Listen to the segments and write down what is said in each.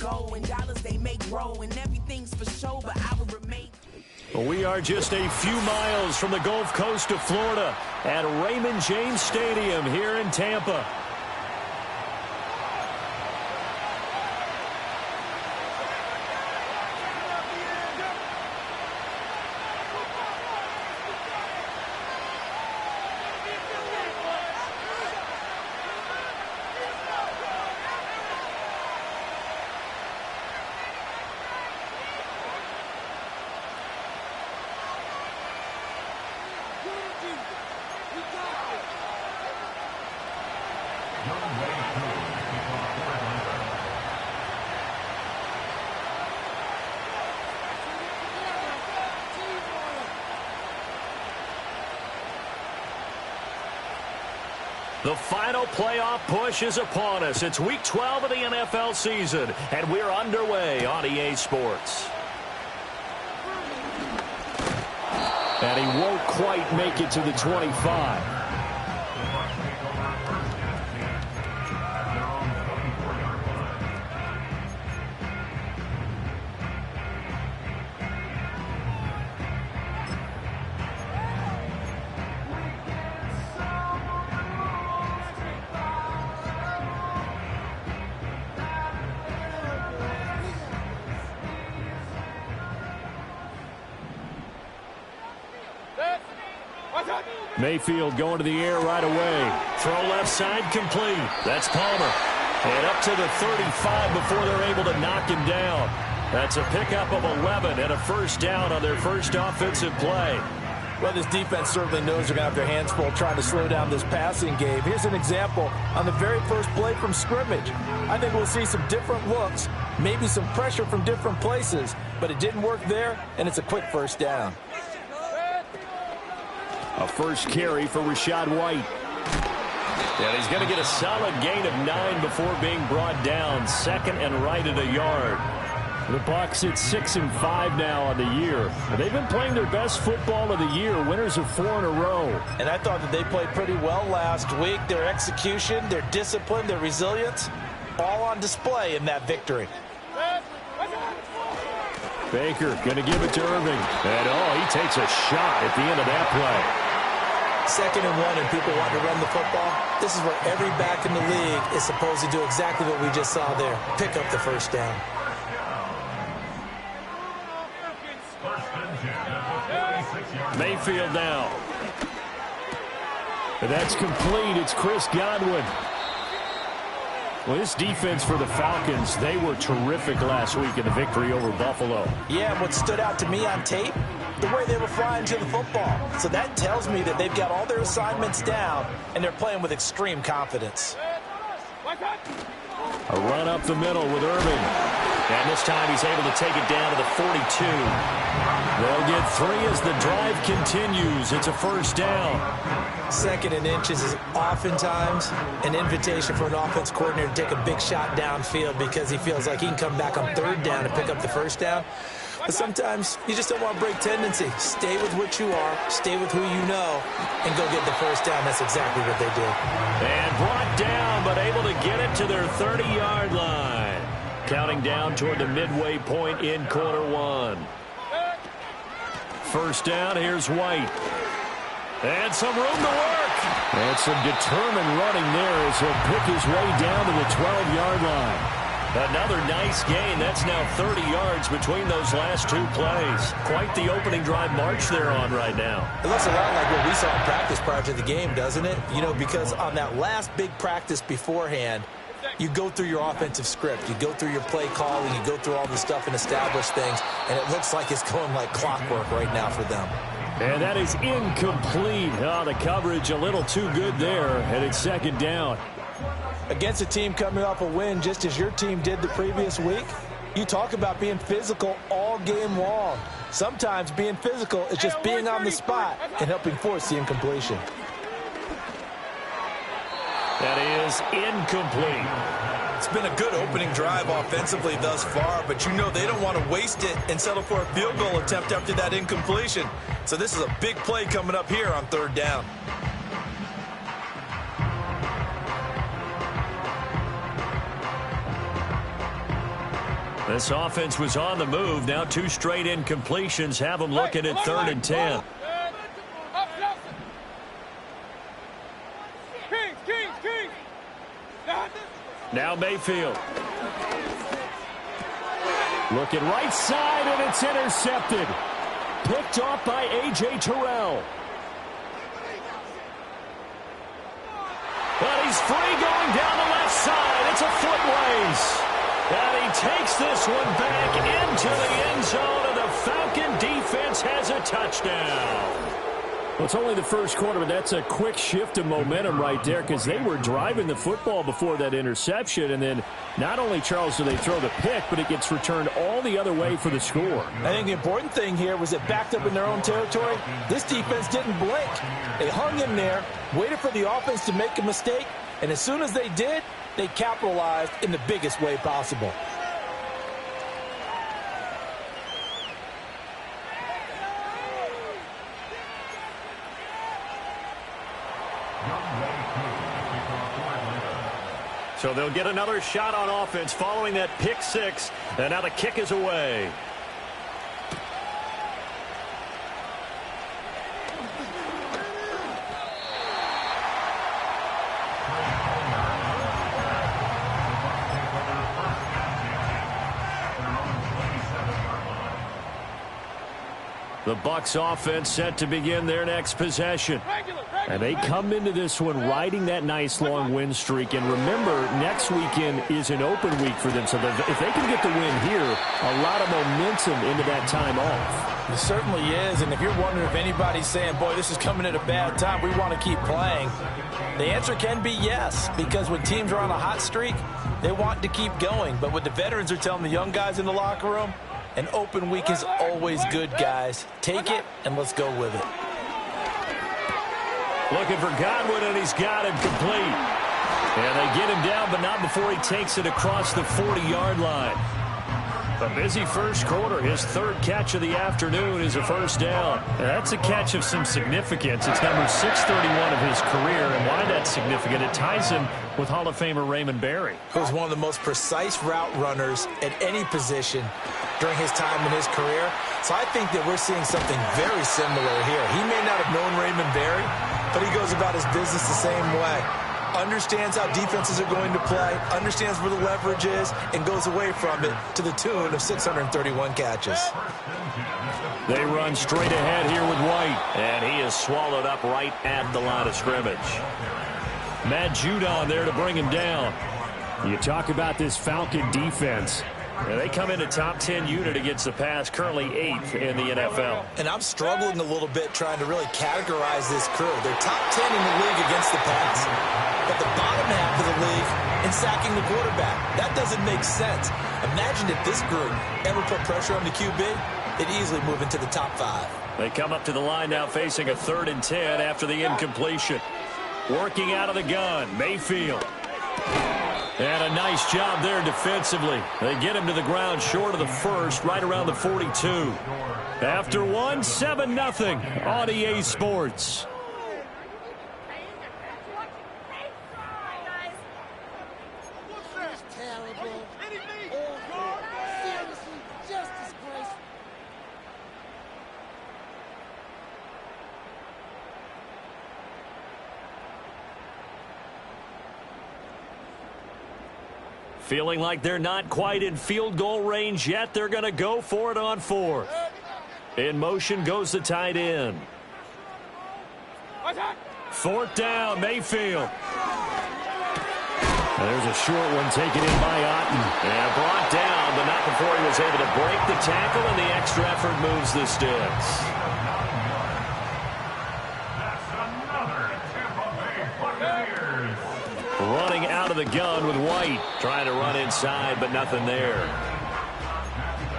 go, and dollars they may grow, and everything's for show, but I will remain. We are just a few miles from the Gulf Coast of Florida at Raymond James Stadium here in Tampa. The final playoff push is upon us. It's Week 12 of the NFL season, and we're underway on EA Sports. And he won't quite make it to the 25. Mayfield going to the air right away. Throw left side complete. That's Palmer. And up to the 35 before they're able to knock him down. That's a pickup of 11 and a first down on their first offensive play. Well, this defense certainly knows they're going to have their hands full trying to slow down this passing game. Here's an example on the very first play from scrimmage. I think we'll see some different looks, maybe some pressure from different places, but it didn't work there, and it's a quick first down. A first carry for Rachaad White. And he's going to get a solid gain of 9 before being brought down. Second and right at a yard. The Bucs at 6-5 now on the year. They've been playing their best football of the year. Winners of 4 in a row. And I thought that they played pretty well last week. Their execution, their discipline, their resilience, all on display in that victory. Baker going to give it to Irving. And, he takes a shot at the end of that play. 2nd and 1 and people want to run the football. This is where every back in the league is supposed to do exactly what we just saw there. Pick up the first down. Mayfield now. And that's complete. It's Chris Godwin. Well, this defense for the Falcons, they were terrific last week in the victory over Buffalo. Yeah, what stood out to me on tape, the way they were flying to the football. So that tells me that they've got all their assignments down, and they're playing with extreme confidence. A run up the middle with Irving. And this time he's able to take it down to the 42. They'll get 3 as the drive continues. It's a first down. 2nd and inches is oftentimes an invitation for an offense coordinator to take a big shot downfield because he feels like he can come back on 3rd down and pick up the first down. But sometimes you just don't want to break tendency. Stay with what you are, stay with who you know, and go get the first down. That's exactly what they did. And brought down, but able to get it to their 30-yard line. Counting down toward the midway point in quarter 1. First down, here's White. And some room to work. And some determined running there as he'll pick his way down to the 12-yard line. Another nice gain. That's now 30 yards between those last 2 plays. Quite the opening drive march they're on right now. It looks a lot like what we saw in practice prior to the game, doesn't it? You know, because on that last big practice beforehand, you go through your offensive script. You go through your play calling. You go through all the stuff and establish things. And it looks like it's going like clockwork right now for them. And that is incomplete. The coverage a little too good there. And it's 2nd down. Against a team coming off a win just as your team did the previous week, you talk about being physical all game long. Sometimes being physical is just being on the spot and helping force the incompletion. That is incomplete. It's been a good opening drive offensively thus far, but you know they don't want to waste it and settle for a field goal attempt after that incompletion. So this is a big play coming up here on 3rd down. This offense was on the move. Now 2 straight incompletions have them looking at 3rd and 10. Now Mayfield. Looking right side, and it's intercepted. Picked off by A.J. Terrell. But he's free going down the left side. It's a foot race. And he takes this one back into the end zone, and the Falcon defense has a touchdown. Well, it's only the first quarter, but that's a quick shift of momentum right there because they were driving the football before that interception. And then not only, Charles, do they throw the pick, but it gets returned all the other way for the score. I think the important thing here was it backed up in their own territory. This defense didn't blink. They hung in there, waited for the offense to make a mistake, and as soon as they did, they capitalized in the biggest way possible. So they'll get another shot on offense following that pick 6, and now the kick is away. The Bucs offense set to begin their next possession. And they come into this one riding that nice long win streak. And remember, next weekend is an open week for them. So if they can get the win here, a lot of momentum into that time off. It certainly is. And if you're wondering if anybody's saying, boy, this is coming at a bad time, we want to keep playing, the answer can be yes. Because when teams are on a hot streak, they want to keep going. But what the veterans are telling the young guys in the locker room, an open week is always good, guys. Take it, and let's go with it. Looking for Godwin, and he's got him complete. And they get him down, but not before he takes it across the 40-yard line. A busy first quarter. His 3rd catch of the afternoon is a first down. And that's a catch of some significance. It's number 631 of his career. And why that's significant, it ties him with Hall of Famer Raymond Berry. He was one of the most precise route runners at any position during his time in his career. So I think that we're seeing something very similar here. He may not have known Raymond Berry, but he goes about his business the same way. Understands how defenses are going to play, understands where the leverage is, and goes away from it to the tune of 631 catches. They run straight ahead here with White, and he is swallowed up right at the line of scrimmage. Matt Judon there to bring him down. You talk about this Falcon defense. And they come into top 10 unit against the pass, currently 8th in the NFL. And I'm struggling a little bit trying to really categorize this crew. They're top 10 in the league against the pass, but the bottom half of the league in sacking the quarterback. That doesn't make sense. Imagine if this group ever put pressure on the QB, they'd easily move into the top 5. They come up to the line now facing a 3rd and 10 after the incompletion. Working out of the gun, Mayfield. And a nice job there defensively. They get him to the ground short of the 1st, right around the 42. After one, 7-0 on EA Sports. Feeling like they're not quite in field goal range yet. They're going to go for it on 4th. In motion goes the tight end. 4th down, Mayfield. There's a short one taken in by Otten. And brought down, but not before he was able to break the tackle, and the extra effort moves the sticks. Running out of the gun with White. Trying to run inside, but nothing there.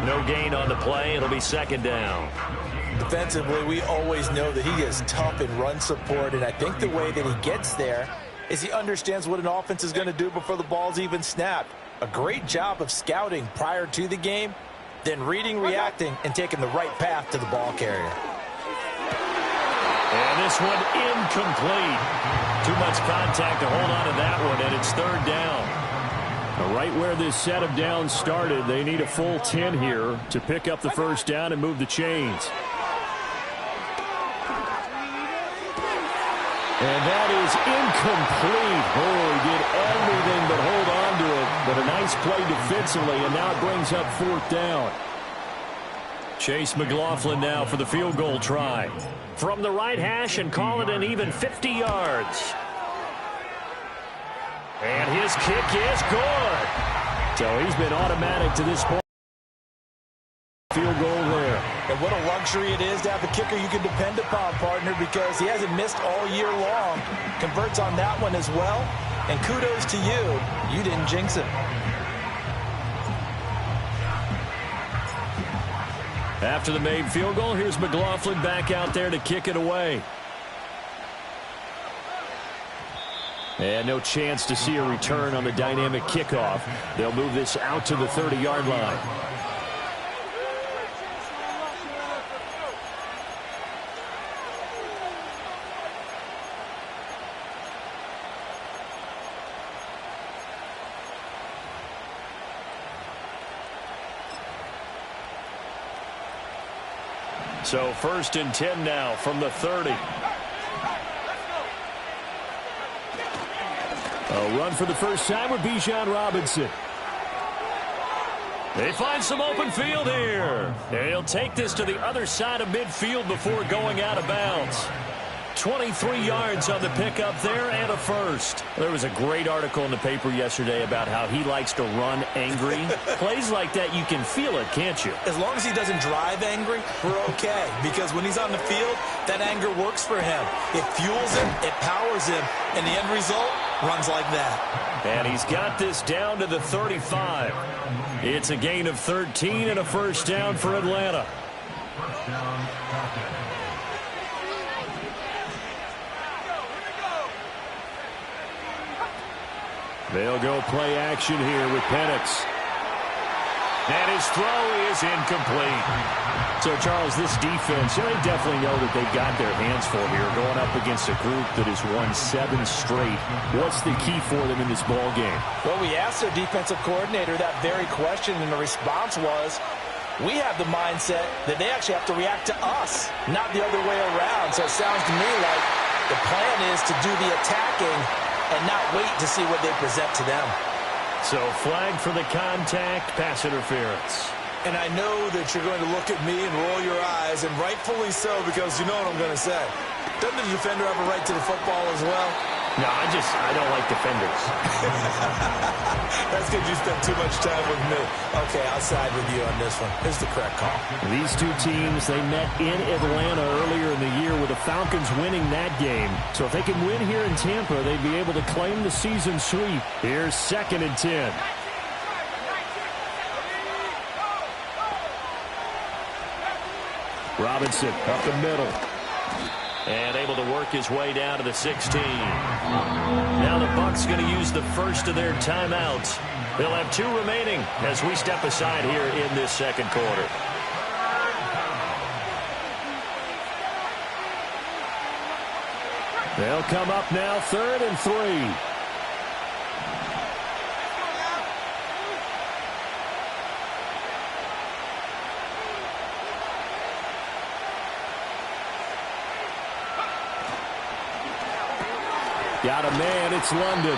No gain on the play. It'll be 2nd down. Defensively, we always know that he is tough in run support, and I think the way that he gets there is he understands what an offense is going to do before the ball's even snapped. A great job of scouting prior to the game, then reading, reacting, and taking the right path to the ball carrier. And this one incomplete. Too much contact to hold on to that one, and it's 3rd down. Right where this set of downs started, they need a full 10 here to pick up the first down and move the chains. And that is incomplete. Oh, he did everything but hold on to it. But a nice play defensively, and now it brings up 4th down. Chase McLaughlin now for the field goal try. From the right hash and call it an even 50 yards. And his kick is good. So he's been automatic to this point. Field goal there. And what a luxury it is to have a kicker you can depend upon, partner, because he hasn't missed all year long. Converts on that one as well. And kudos to you. You didn't jinx him. After the made field goal, here's McLaughlin back out there to kick it away. And no chance to see a return on the dynamic kickoff. They'll move this out to the 30-yard line. So 1st and 10 now from the 30. A run for the first time with Bijan Robinson. They find some open field here. They'll take this to the other side of midfield before going out of bounds. 23 yards on the pickup there and a first. There was a great article in the paper yesterday about how he likes to run angry. Plays like that, you can feel it, can't you? As long as he doesn't drive angry, we're okay. Because when he's on the field, that anger works for him. It fuels him, it powers him, and the end result runs like that. And he's got this down to the 35. It's a gain of 13 and a first down for Atlanta. They'll go play action here with Penix. And his throw is incomplete. So, Charles, this defense, they definitely know that they've got their hands full here going up against a group that has won 7 straight. What's the key for them in this ball game? Well, we asked their defensive coordinator that very question, and the response was, we have the mindset that they actually have to react to us, not the other way around. So it sounds to me like the plan is to do the attacking and not wait to see what they present to them. So flag for the contact, pass interference. And I know that you're going to look at me and roll your eyes, and rightfully so, because you know what I'm going to say. Doesn't the defender have a right to the football as well? No, I don't like defenders. That's because you spent too much time with me. Okay, I'll side with you on this one. Here's the correct call. These two teams, they met in Atlanta earlier in the year with the Falcons winning that game. So if they can win here in Tampa, they'd be able to claim the season sweep. Here's 2nd and 10. Robinson up the middle. And able to work his way down to the 16. Now the Bucs going to use the first of their timeouts. They'll have 2 remaining as we step aside here in this second quarter. They'll come up now 3rd and 3. Got a man, it's London.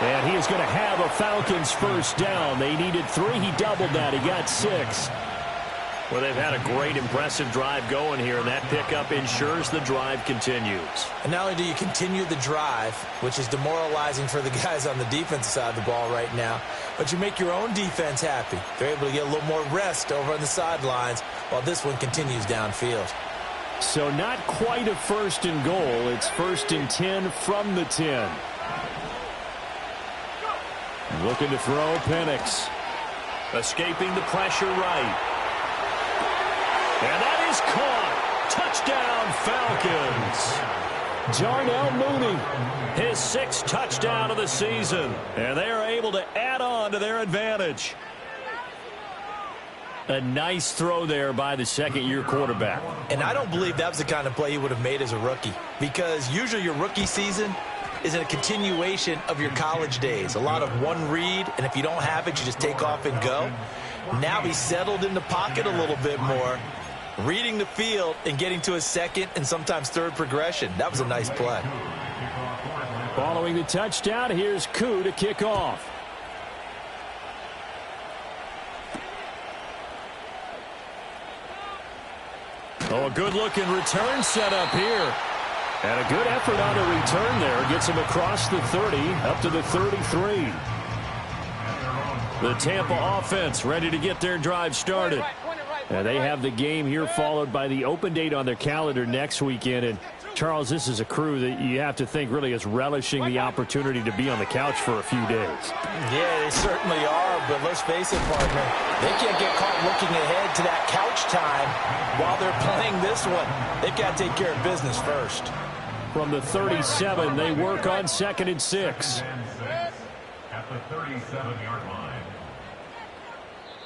And he is going to have a Falcons first down. They needed 3, he doubled that, he got 6. Well, they've had a great, impressive drive going here, and that pickup ensures the drive continues. And not only do you continue the drive, which is demoralizing for the guys on the defensive side of the ball right now, but you make your own defense happy. They're able to get a little more rest over on the sidelines while this one continues downfield. So not quite a 1st and goal. It's 1st and 10 from the 10. Looking to throw, Penix. Escaping the pressure right. And that is caught. Touchdown, Falcons. Darnell Mooney, his 6th touchdown of the season. And they are able to add on to their advantage. A nice throw there by the 2nd-year quarterback. And I don't believe that was the kind of play he would have made as a rookie. Because usually your rookie season is a continuation of your college days. A lot of one read, and if you don't have it, you just take off and go. Now he's settled in the pocket a little bit more, reading the field and getting to his second and sometimes third progression. That was a nice play. Following the touchdown, here's Koo to kick off. Oh, a good-looking return set up here. And a good effort on the return there. Gets him across the 30, up to the 33. The Tampa offense ready to get their drive started. And they have the game here followed by the open date on their calendar next weekend. And, Charles, this is a crew that you have to think really is relishing the opportunity to be on the couch for a few days. Yeah, they certainly are, but let's face it, partner. They can't get caught looking ahead to that couch time while they're playing this one. They've got to take care of business first. From the 37, they work on 2nd and 6. At the 37-yard line.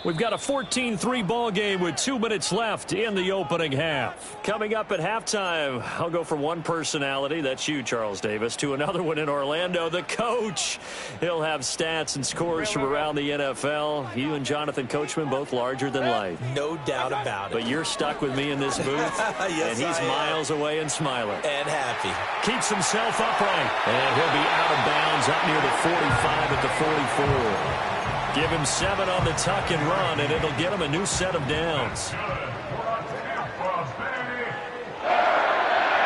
We've got a 14-3 ball game with 2 minutes left in the opening half. Coming up at halftime, I'll go from one personality, that's you, Charles Davis, to another one in Orlando, the coach. He'll have stats and scores from around the NFL. You and Jonathan Coachman, both larger than life. No doubt about it. But you're stuck with me in this booth, yes, and he's miles away and smiling. And happy. Keeps himself upright, and he'll be out of bounds up near the 45 at the 44. Give him 7 on the tuck and run, and it'll get him a new set of downs.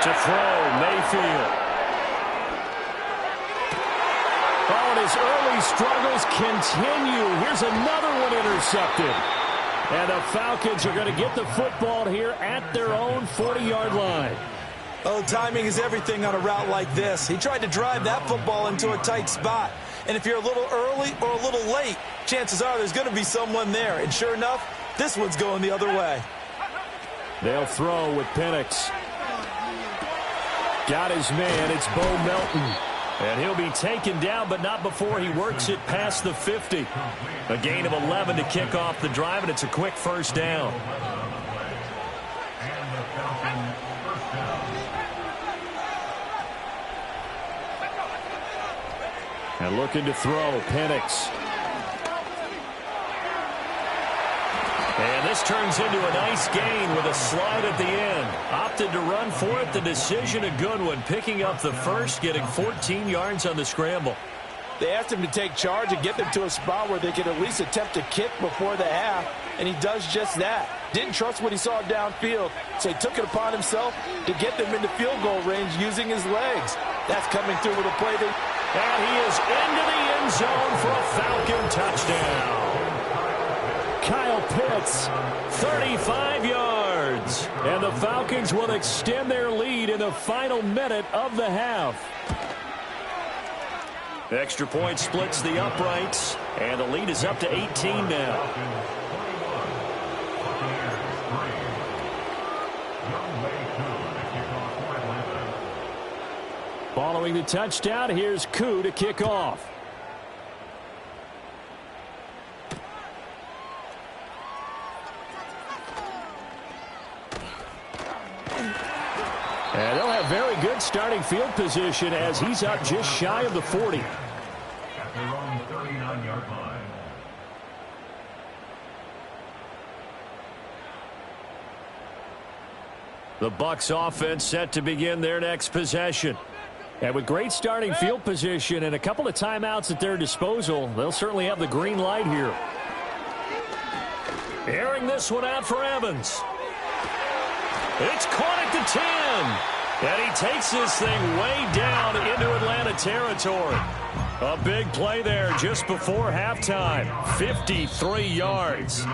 To throw, Mayfield. Oh, and his early struggles continue. Here's another one intercepted. And the Falcons are going to get the football here at their own 40-yard line. Oh, timing is everything on a route like this. He tried to drive that football into a tight spot. And if you're a little early or a little late, chances are there's going to be someone there. And sure enough, this one's going the other way. They'll throw with Penix. Got his man. It's Bo Melton. And he'll be taken down, but not before he works it past the 50. A gain of 11 to kick off the drive, and it's a quick first down. And looking to throw, Penix. And this turns into a nice gain with a slide at the end. Opted to run for it. The decision a good one. Picking up the first, getting 14 yards on the scramble. They asked him to take charge and get them to a spot where they could at least attempt a kick before the half, and he does just that. Didn't trust what he saw downfield, so he took it upon himself to get them into field goal range using his legs. That's coming through with a play that... And he is into the end zone for a Falcon touchdown. Kyle Pitts, 35 yards. And the Falcons will extend their lead in the final minute of the half. The extra point splits the uprights, and the lead is up to 18 now. Following the touchdown, here's Koo to kick off. And they'll have very good starting field position as he's up just shy of the 40. At their own 39-yard line. The Bucs offense set to begin their next possession. And with great starting field position and a couple of timeouts at their disposal, they'll certainly have the green light here. Airing this one out for Evans. It's caught at the 10. And he takes this thing way down into Atlanta territory. A big play there just before halftime. 53 yards.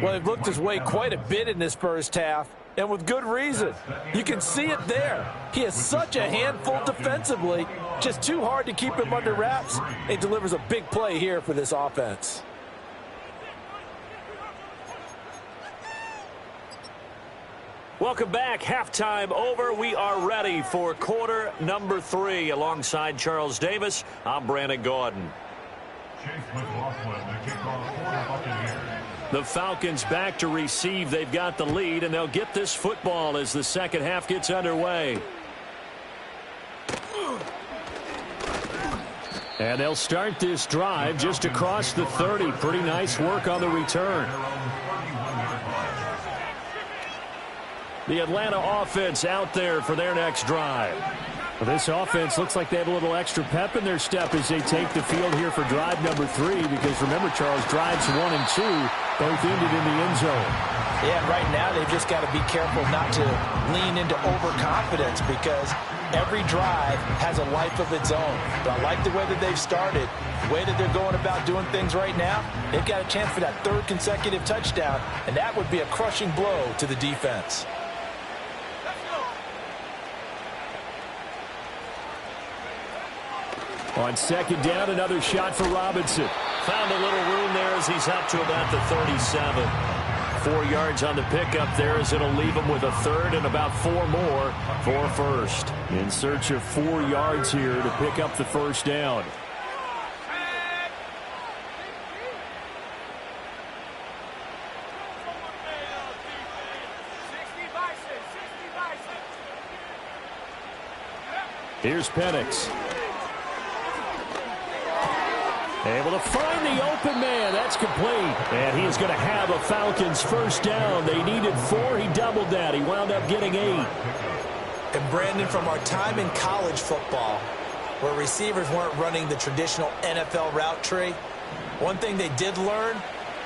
Well, they've looked his way quite a bit in this first half. And with good reason. You can see it there. He is such a handful defensively. Just too hard to keep him under wraps. He delivers a big play here for this offense. Welcome back. Halftime over. We are ready for quarter number 3. Alongside Charles Davis, I'm Brandon Gaudin. Chase McLaughlin, the kickoff for the Buccaneers. The Falcons back to receive. They've got the lead, and they'll get this football as the second half gets underway. And they'll start this drive just across the 30. Pretty nice work on the return. The Atlanta offense out there for their next drive. Well, this offense looks like they have a little extra pep in their step as they take the field here for drive number 3. Because remember, Charles, drives 1 and 2 both ended in the end zone. Yeah, right now they've just got to be careful not to lean into overconfidence because every drive has a life of its own. But I like the way that they've started, the way that they're going about doing things right now. They've got a chance for that 3rd consecutive touchdown, and that would be a crushing blow to the defense. On 2nd down, another shot for Robinson. Found a little room there as he's up to about the 37. 4 yards on the pickup there as it'll leave him with a 3rd and about 4 more for 1st. In search of 4 yards here to pick up the 1st down. Here's Penix. Able to find the open man. That's complete. And he is going to have a Falcons 1st down. They needed 4. He doubled that. He wound up getting 8. And Brandon, from our time in college football, where receivers weren't running the traditional NFL route tree, one thing they did learn,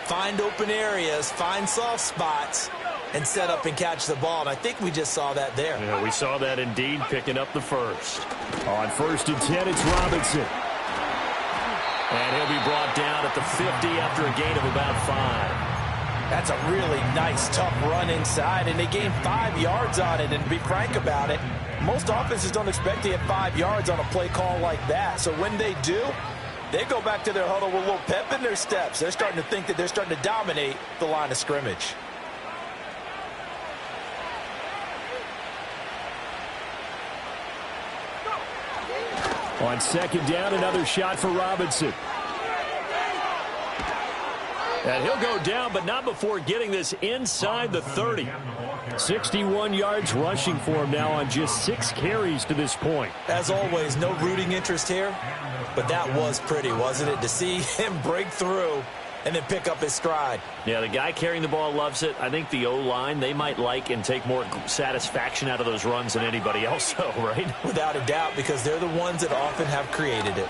find open areas, find soft spots, and set up and catch the ball. And I think we just saw that there. Yeah, we saw that indeed, picking up the 1st. On 1st and 10, it's Robinson. And he'll be brought down at the 50 after a gain of about 5. That's a really nice, tough run inside, and they gained 5 yards on it. And to be frank about it, most offenses don't expect to get 5 yards on a play call like that. So when they do, they go back to their huddle with a little pep in their steps. They're starting to think that they're starting to dominate the line of scrimmage. On 2nd down, another shot for Robinson. And he'll go down, but not before getting this inside the 30. 61 yards rushing for him now on just 6 carries to this point. As always, no rooting interest here, but that was pretty, wasn't it? To see him break through and then pick up his stride. Yeah, the guy carrying the ball loves it. I think the O-line, they might like and take more satisfaction out of those runs than anybody else, though, right? Without a doubt, because they're the ones that often have created it.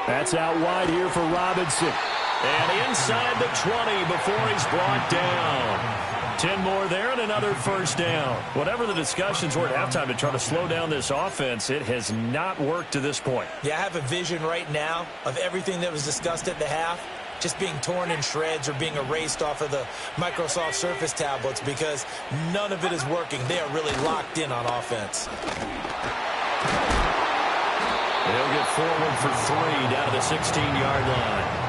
That's out wide here for Robinson. And inside the 20 before he's brought down. 10 more there and another 1st down. Whatever the discussions were at halftime to try to slow down this offense, it has not worked to this point. Yeah, I have a vision right now of everything that was discussed at the half just being torn in shreds or being erased off of the Microsoft Surface tablets because none of it is working. They are really locked in on offense. They'll get forward for 3 down to the 16-yard line.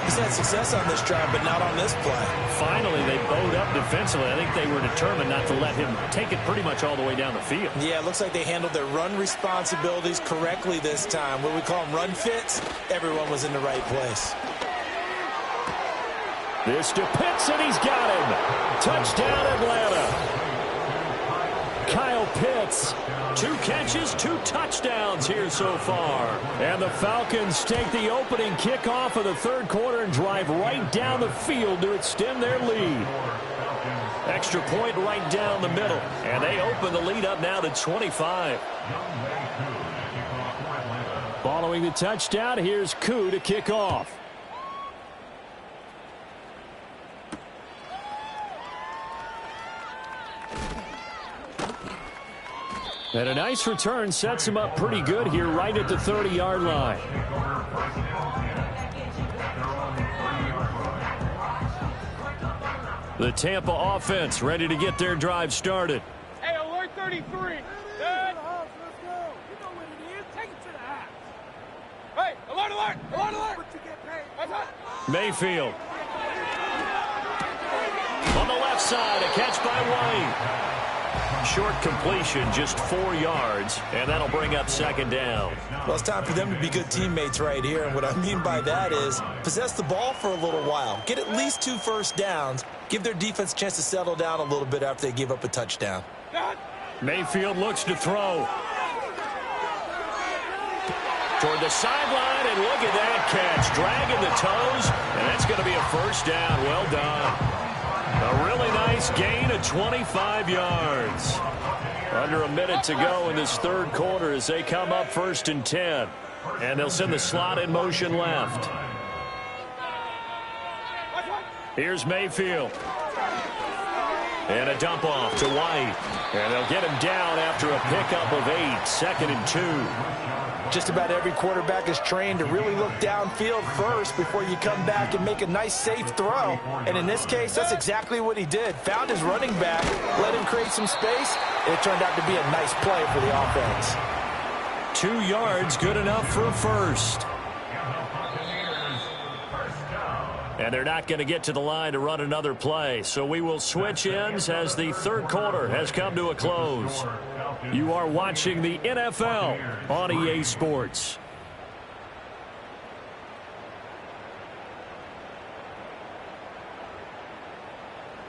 He's had success on this drive, but not on this play. Finally, they bowed up defensively. I think they were determined not to let him take it pretty much all the way down the field. Yeah, it looks like they handled their run responsibilities correctly this time. What we call them run fits, everyone was in the right place. This to Pitts, and he's got him. Touchdown, Atlanta. Kyle Pitts, 2 catches, 2 touchdowns here so far. And the Falcons take the opening kickoff of the 3rd quarter and drive right down the field to extend their lead. Extra point right down the middle. And they open the lead up now to 25. Following the touchdown, here's Koo to kick off. And a nice return sets him up pretty good here right at the 30-yard line. The Tampa offense ready to get their drive started. Hey, alert 33. Good. Let's go. You know what it is. Take it to the house. Hey, alert, alert. Alert, alert. What you get paid. That's right. Mayfield. On the left side, a catch by White. Short completion, just 4 yards, and that'll bring up 2nd down. Well, it's time for them to be good teammates right here, and what I mean by that is possess the ball for a little while. Get at least 2 first downs. Give their defense a chance to settle down a little bit after they give up a touchdown. Mayfield looks to throw. toward the sideline, and look at that catch. Dragging the toes, and that's going to be a first down. Well done. A really nice gain of 25 yards. Under a minute to go in this third quarter as they come up 1st and 10. And they'll send the slot in motion left. Here's Mayfield. And a dump off to White. And they'll get him down after a pickup of 8, 2nd and 2. Just about every quarterback is trained to really look downfield first before you come back and make a nice, safe throw. And in this case, that's exactly what he did. Found his running back, let him create some space, and it turned out to be a nice play for the offense. 2 yards, good enough for a first. And they're not going to get to the line to run another play. So we will switch ends as the third quarter has come to a close. You are watching the NFL on EA Sports.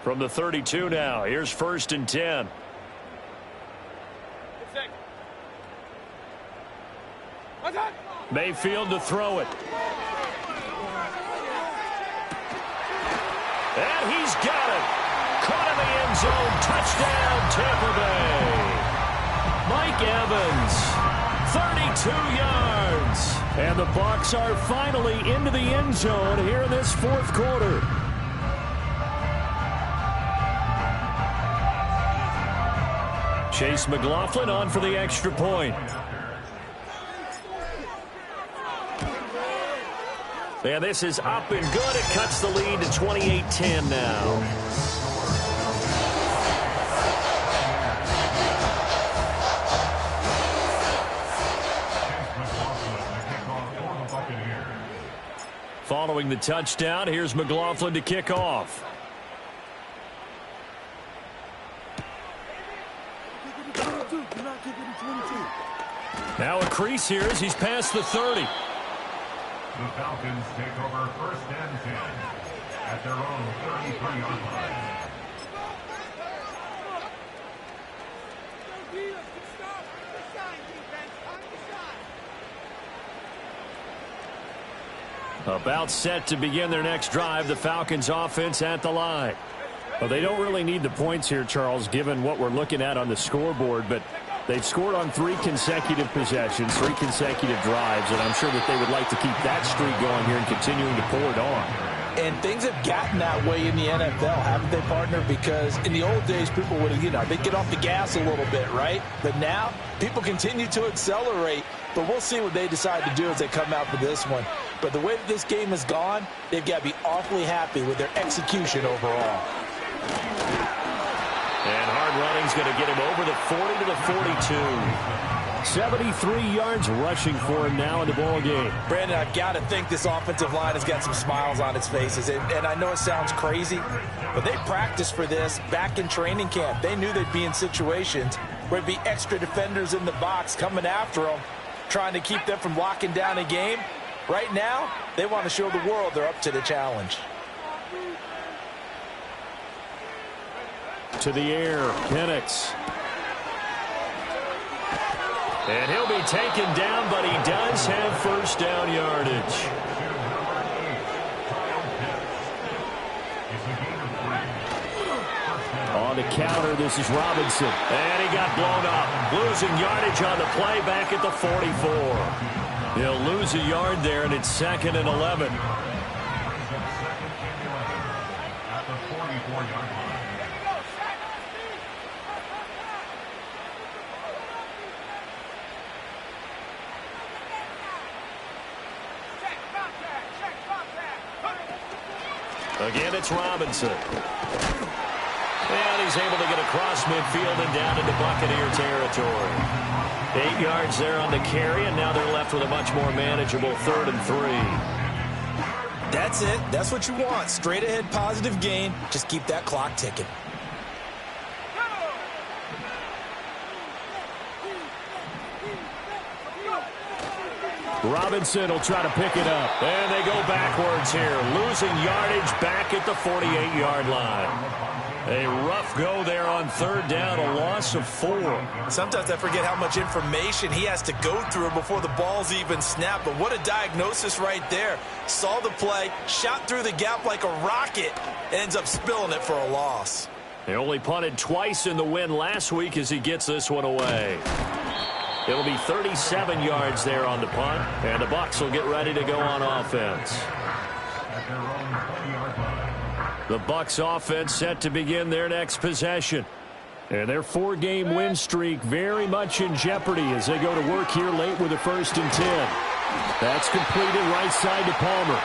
From the 32 now, here's 1st and 10. Mayfield to throw it. And he's got it. Caught in the end zone. Touchdown, Tampa Bay. Mike Evans, 32 yards. And the Bucs are finally into the end zone here in this fourth quarter. Chase McLaughlin on for the extra point. And this is up and good. It cuts the lead to 28-10 now. Following the touchdown, here's McLaughlin to kick off. Now a crease here as he's past the 30. The Falcons take over 1st and 10 at their own 33-yard line. About set to begin their next drive, the Falcons offense at the line. Well, they don't really need the points here, Charles, given what we're looking at on the scoreboard, but they've scored on 3 consecutive possessions, 3 consecutive drives, and I'm sure that they would like to keep that streak going here and continuing to pull it on. And things have gotten that way in the NFL, haven't they, partner? Because in the old days, people would, they'd get off the gas a little bit, right? But now, people continue to accelerate. But we'll see what they decide to do as they come out for this one. But the way that this game has gone, they've got to be awfully happy with their execution overall. And hard running's going to get him over the 40 to the 42. 73 yards rushing for him now in the ball game. Brandon, I've got to think this offensive line has got some smiles on its faces. And I know it sounds crazy, but they practiced for this back in training camp. They knew they'd be in situations where there'd be extra defenders in the box coming after them, trying to keep them from locking down a game. Right now, they want to show the world they're up to the challenge. To the air, Penix. And he'll be taken down, but he does have first down yardage. On the counter, this is Robinson. And he got blown up. Losing yardage on the play back at the 44. He'll lose a yard there, and it's 2nd and 11. At the 44-yard line. Again, it's Robinson. And he's able to get across midfield and down into Buccaneer territory. 8 yards there on the carry, and now they're left with a much more manageable 3rd and 3. That's it. That's what you want. Straight ahead positive gain. Just keep that clock ticking. Robinson will try to pick it up. And they go backwards here. Losing yardage back at the 48-yard line. A rough go there on third down, a loss of 4. Sometimes I forget how much information he has to go through before the ball's even snapped. But what a diagnosis right there. Saw the play, shot through the gap like a rocket, ends up spilling it for a loss. They only punted twice in the win last week as he gets this one away. It'll be 37 yards there on the punt, and the Bucs will get ready to go on offense. The Bucs offense set to begin their next possession. And their 4-game win streak very much in jeopardy as they go to work here late with a 1st and 10. That's completed right side to Palmer.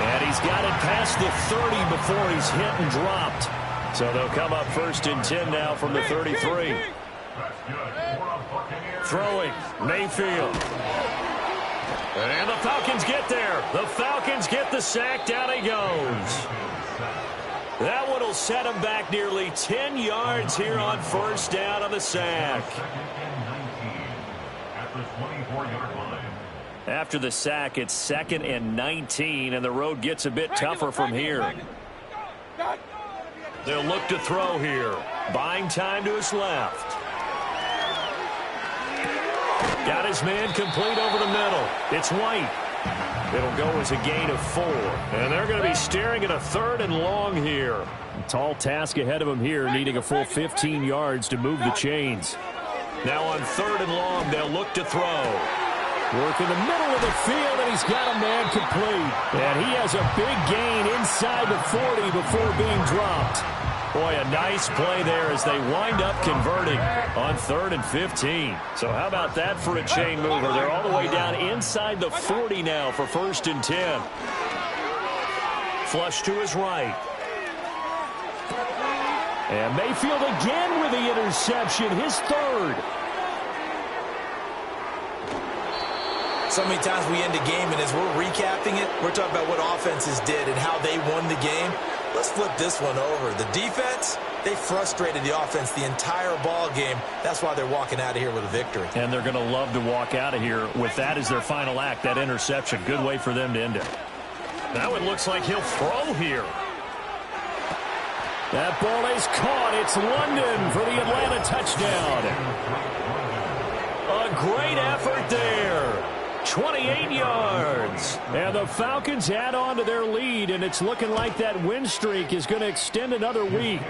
And he's got it past the 30 before he's hit and dropped. So they'll come up 1st and 10 now from the 33. Throwing, Mayfield. And the Falcons get there. The Falcons get the sack. Down he goes. That one will set him back nearly 10 yards here on 1st down on the sack. After the sack, it's 2nd and 19, and the road gets a bit tougher from here. They'll look to throw here. Buying time to his left. Got his man complete over the middle. It's White. It'll go as a gain of 4. And they're going to be staring at a 3rd and long here. A tall task ahead of him here, needing a full 15 yards to move the chains. Now on 3rd and long, they'll look to throw. Work in the middle of the field, and he's got a man complete. And he has a big gain inside the 40 before being dropped. Boy, a nice play there as they wind up converting on 3rd and 15. So how about that for a chain mover? They're all the way down inside the 40 now for 1st and 10. Flush to his right. And Mayfield again with the interception, his 3rd. So many times we end a game, and as we're recapping it, we're talking about what offenses did and how they won the game. Let's flip this one over. The defense, they frustrated the offense the entire ball game. That's why they're walking out of here with a victory. And they're going to love to walk out of here with that as their final act, that interception. Good way for them to end it. Now it looks like he'll throw here. That ball is caught. It's London for the Atlanta touchdown. A great effort there. 28 yards. And the Falcons add on to their lead, and it's looking like that win streak is going to extend another week.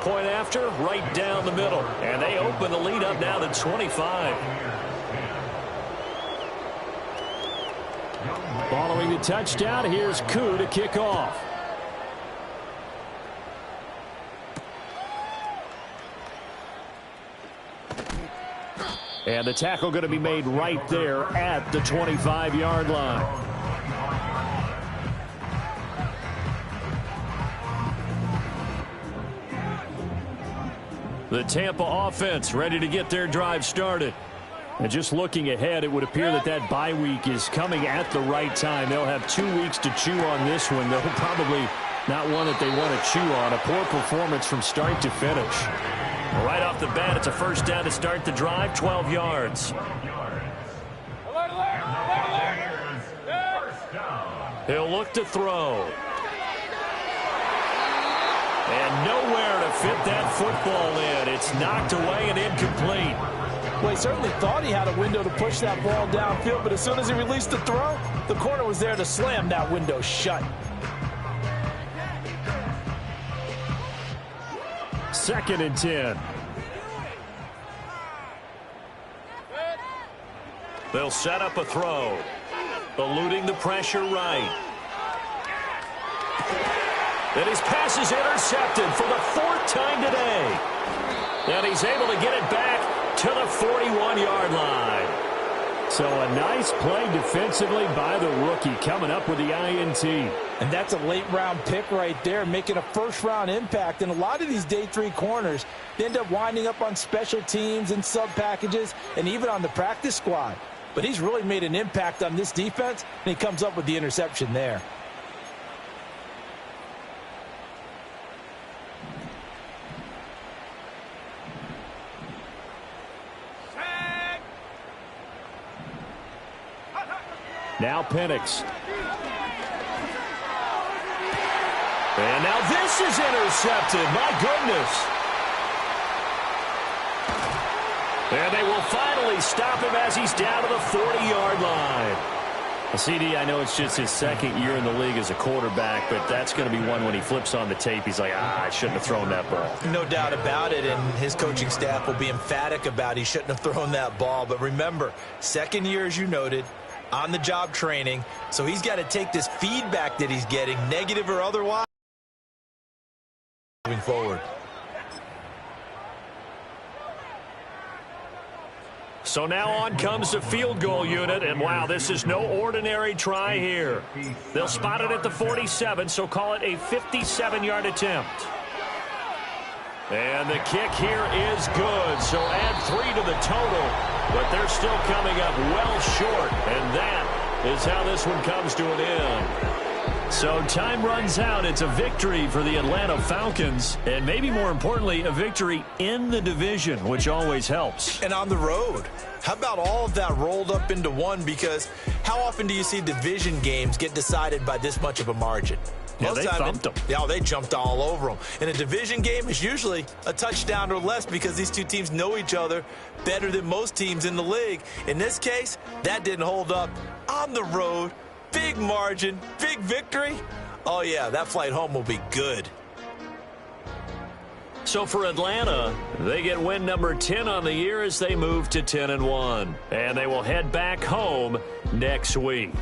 Point after, right down the middle. And they open the lead up now to 25. Following the touchdown, here's Koo to kick off. And the tackle going to be made right there at the 25-yard line. The Tampa offense ready to get their drive started. And just looking ahead, it would appear that that bye week is coming at the right time. They'll have 2 weeks to chew on this one. They'll probably not one that they want to chew on. A poor performance from start to finish. Right off the bat, it's a 1st down to start the drive, 12 yards. He'll look to throw. And nowhere to fit that football in. It's knocked away and incomplete. Well, he certainly thought he had a window to push that ball downfield, but as soon as he released the throw, the corner was there to slam that window shut. 2nd and 10. They'll set up a throw. Eluding the pressure right. And his pass is intercepted for the 4th time today. And he's able to get it back to the 41-yard line. So a nice play defensively by the rookie, coming up with the INT. And that's a late-round pick right there, making a first-round impact. And a lot of these day 3 corners, they end up winding up on special teams and sub-packages and even on the practice squad. But he's really made an impact on this defense, and he comes up with the interception there. Now Penix. And now this is intercepted. My goodness. And they will finally stop him as he's down to the 40-yard line. CD, I know it's just his second year in the league as a quarterback, but that's going to be one when he flips on the tape. He's like, I shouldn't have thrown that ball. No doubt about it, and his coaching staff will be emphatic about he shouldn't have thrown that ball. But remember, second year, as you noted, on-the-job training, so he's got to take this feedback that he's getting, negative or otherwise, moving forward. So now on comes the field goal unit, and wow, this is no ordinary try here. They'll spot it at the 47, so call it a 57-yard attempt. And the kick here is good, so add 3 to the total, but they're still coming up well short, and that is how this one comes to an end. So time runs out. It's a victory for the Atlanta Falcons, and maybe more importantly, a victory in the division, which always helps. And on the road. How about all of that rolled up into one? Because how often do you see division games get decided by this much of a margin? Yeah, they thumped them. Yeah, they jumped all over them. And a division game is usually a touchdown or less because these two teams know each other better than most teams in the league. In this case, that didn't hold up. On the road, big margin, big victory. Oh, yeah, that flight home will be good. So for Atlanta, they get win number 10 on the year as they move to 10-1. And they will head back home next week.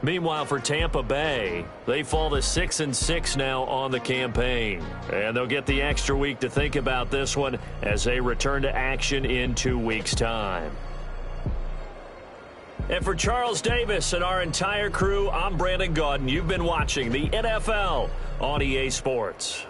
Meanwhile, for Tampa Bay, they fall to 6-6 now on the campaign. And they'll get the extra week to think about this one as they return to action in 2 weeks' time. And for Charles Davis and our entire crew, I'm Brandon Gaudin. You've been watching the NFL on EA Sports.